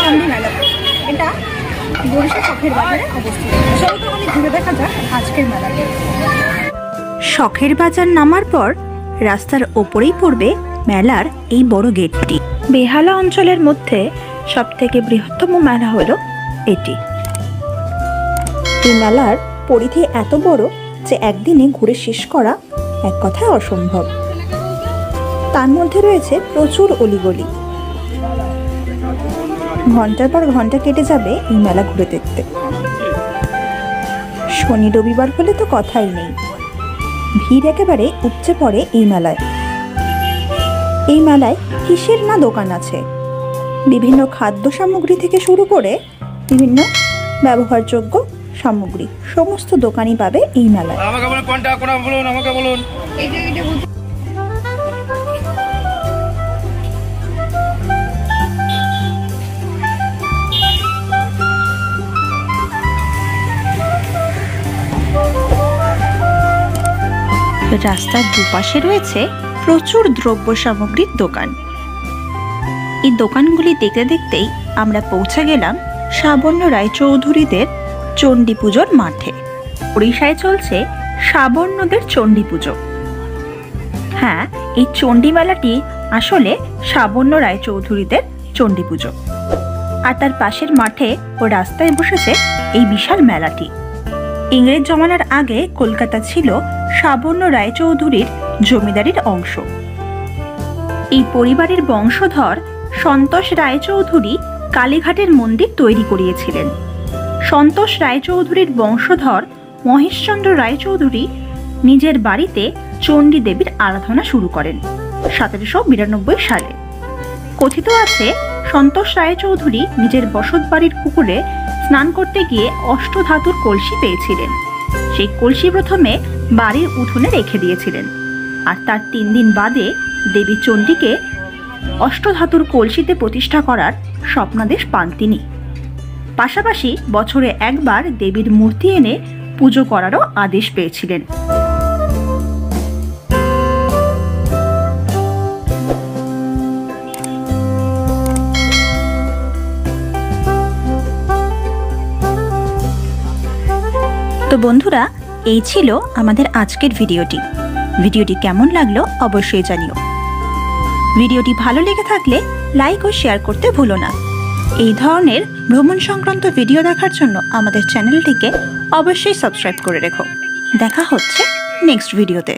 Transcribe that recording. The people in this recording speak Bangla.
চণ্ডী মেলা। এটা বরিশাল শখের বাজারে অবস্থিত। চলো তাহলে ঘুরে দেখা যাক আজকের মেলাতে। শখের বাজার নামার পর রাস্তার ওপরেই পড়বে মেলার এই বড় গেটটি। বেহালা অঞ্চলের মধ্যে সবথেকে বৃহত্তম মেলা হলো এটি। এই মেলার পরিধি এত বড় যে একদিনে ঘুরে শেষ করা এক কথায় অসম্ভব। তার মধ্যে রয়েছে প্রচুর অলিগলি। ঘন্টার পর ঘন্টা কেটে যাবে এই মেলা ঘুরে দেখতে। শনি রবিবার হলে তো কথাই নেই, ভিড় একেবারে উপচে পড়ে এই মেলায়। এই মেলায় কিসের না দোকান আছে, বিভিন্ন খাদ্য সামগ্রী থেকে শুরু করে বিভিন্ন ব্যবহারযোগ্য সামগ্রী সমস্ত দোকানই পাবে এই মেলায়। রাস্তার দুপাশে রয়েছে প্রচুর দ্রব্য সামগ্রীর দোকান। এই দোকানগুলি দেখতে দেখতেই আমরা পৌঁছে গেলাম সাবর্ণ রায়চৌধুরীদের চণ্ডী পুজোর মাঠে। ওড়িশায় চলছে সাবর্ণদের চণ্ডী পুজো। হ্যাঁ, এই চণ্ডী মেলাটি আসলে সাবর্ণ রায়চৌধুরীদের চণ্ডী পুজো। আর তার পাশের মাঠে ও রাস্তায় বসেছে এই বিশাল মেলাটি। ইংরেজ জমানার আগে কলকাতা ছিল সাবর্ণ রায়চৌধুরীর জমিদারির অংশ। এই পরিবারের বংশধর সন্তোষ রায়চৌধুরী কালীঘাটের মন্দির তৈরি করিয়েছিলেন। সন্তোষ রায়চৌধুরীর বংশধর মহেশচন্দ্র রায়চৌধুরী নিজের বাড়িতে চণ্ডী দেবীর আরাধনা শুরু করেন 1792 সালে। কথিত আছে সন্তোষ রায়চৌধুরী নিজের বসত বাড়ির পুকুরে স্নান করতে গিয়ে অষ্টধাতুর কলসি পেয়েছিলেন। সেই কলসি প্রথমে বাড়ির উঠোনে রেখে দিয়েছিলেন, আর তার 3 দিন বাদে দেবী চণ্ডীকে অষ্টধাতুর কলসিতে প্রতিষ্ঠা করার স্বপ্নাদেশ পান তিনি। পাশাপাশি বছরে একবার দেবীর মূর্তি এনে পুজো করারও আদেশ পেয়েছিলেন। তো বন্ধুরা, এই ছিল আমাদের আজকের ভিডিওটি কেমন লাগলো অবশ্যই জানিও। ভিডিওটি ভালো লেগে থাকলে লাইক ও শেয়ার করতে ভুলো না। এই ধরনের ভ্রমণ সংক্রান্ত ভিডিও দেখার জন্য আমাদের চ্যানেলটিকে অবশ্যই সাবস্ক্রাইব করে রেখো। দেখা হচ্ছে নেক্সট ভিডিওতে।